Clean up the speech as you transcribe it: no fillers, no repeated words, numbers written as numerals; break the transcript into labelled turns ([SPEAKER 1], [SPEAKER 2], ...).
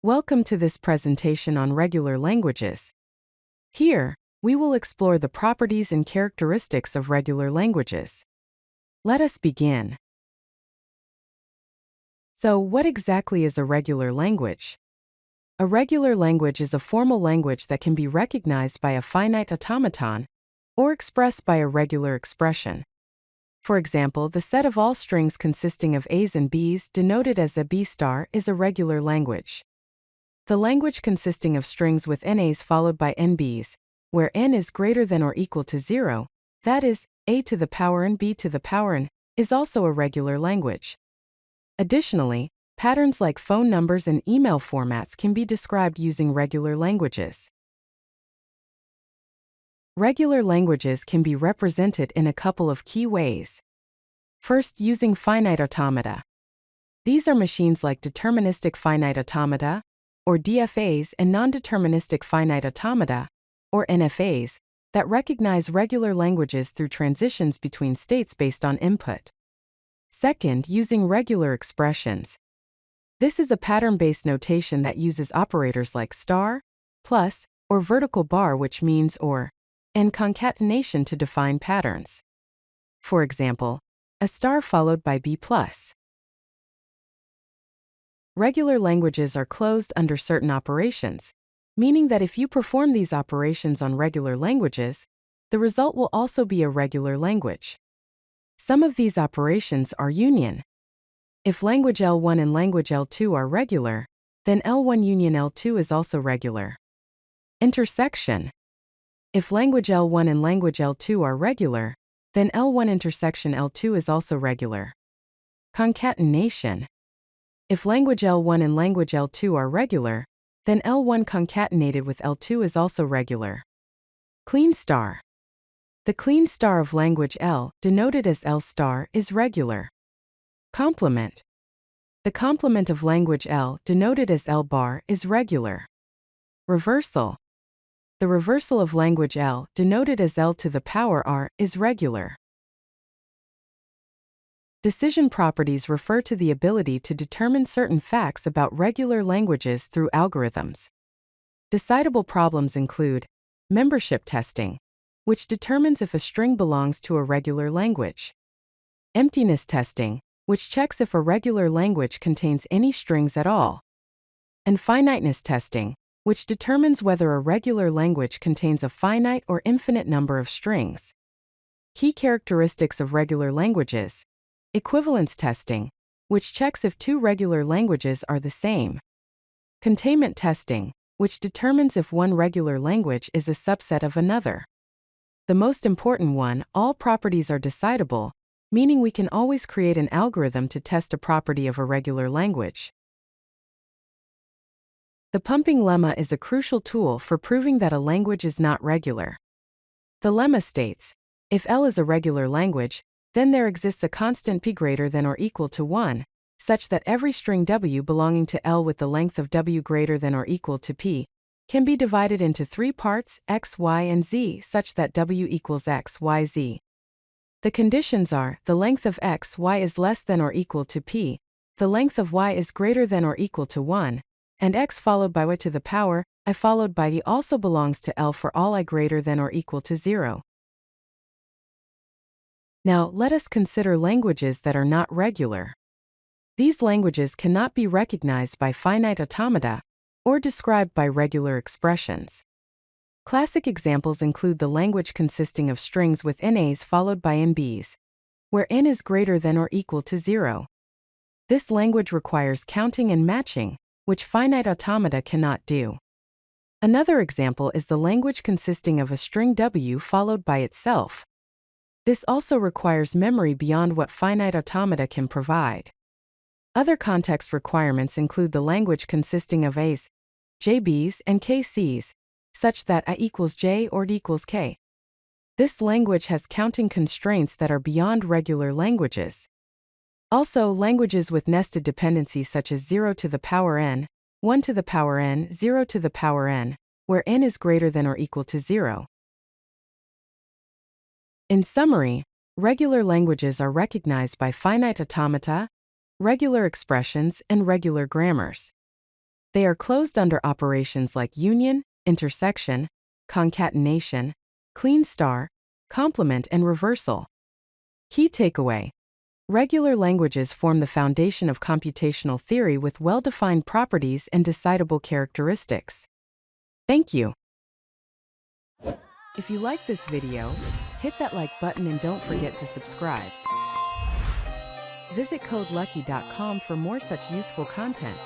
[SPEAKER 1] Welcome to this presentation on regular languages. Here, we will explore the properties and characteristics of regular languages. Let us begin. So, what exactly is a regular language? A regular language is a formal language that can be recognized by a finite automaton or expressed by a regular expression. For example, the set of all strings consisting of A's and B's, denoted as a B star, is a regular language. The language consisting of strings with NAs followed by NBs, where n is greater than or equal to 0, that is, a to the power n, b to the power n, is also a regular language. Additionally, patterns like phone numbers and email formats can be described using regular languages. Regular languages can be represented in a couple of key ways. First, using finite automata. These are machines like deterministic finite automata, or DFAs, and non-deterministic finite automata, or NFAs, that recognize regular languages through transitions between states based on input. Second, using regular expressions. This is a pattern-based notation that uses operators like star, plus, or vertical bar, which means or, and concatenation to define patterns. For example, a star followed by B plus. Regular languages are closed under certain operations, meaning that if you perform these operations on regular languages, the result will also be a regular language. Some of these operations are union. If language L1 and language L2 are regular, then L1 union L2 is also regular. Intersection. If language L1 and language L2 are regular, then L1 intersection L2 is also regular. Concatenation. If language L1 and language L2 are regular, then L1 concatenated with L2 is also regular. Kleene star. The Kleene star of language L, denoted as L star, is regular. Complement. The complement of language L, denoted as L bar, is regular. Reversal. The reversal of language L, denoted as L to the power R, is regular. Decision properties refer to the ability to determine certain facts about regular languages through algorithms. Decidable problems include membership testing, which determines if a string belongs to a regular language; emptiness testing, which checks if a regular language contains any strings at all; and finiteness testing, which determines whether a regular language contains a finite or infinite number of strings. Key characteristics of regular languages: equivalence testing, which checks if two regular languages are the same; containment testing, which determines if one regular language is a subset of another. The most important one, all properties are decidable, meaning we can always create an algorithm to test a property of a regular language. The pumping lemma is a crucial tool for proving that a language is not regular. The lemma states, if L is a regular language, then there exists a constant p greater than or equal to 1, such that every string W belonging to L with the length of W greater than or equal to p can be divided into three parts, x, y, and z, such that W equals x, y, z. The conditions are, the length of x, y is less than or equal to p, the length of y is greater than or equal to 1, and x followed by y to the power I followed by d also belongs to L for all I greater than or equal to 0. Now, let us consider languages that are not regular. These languages cannot be recognized by finite automata or described by regular expressions. Classic examples include the language consisting of strings with NAs followed by NBs, where n is greater than or equal to 0. This language requires counting and matching, which finite automata cannot do. Another example is the language consisting of a string W followed by itself. This also requires memory beyond what finite automata can provide. Other context requirements include the language consisting of A's, JB's, and KC's, such that I equals J or D equals K. This language has counting constraints that are beyond regular languages. Also, languages with nested dependencies such as 0 to the power n, 1 to the power n, 0 to the power n, where n is greater than or equal to 0. In summary, regular languages are recognized by finite automata, regular expressions, and regular grammars. They are closed under operations like union, intersection, concatenation, clean star, complement, and reversal. Key takeaway: regular languages form the foundation of computational theory with well-defined properties and decidable characteristics. Thank you. If you like this video, hit that like button and don't forget to subscribe. Visit CodeLucky.com for more such useful content.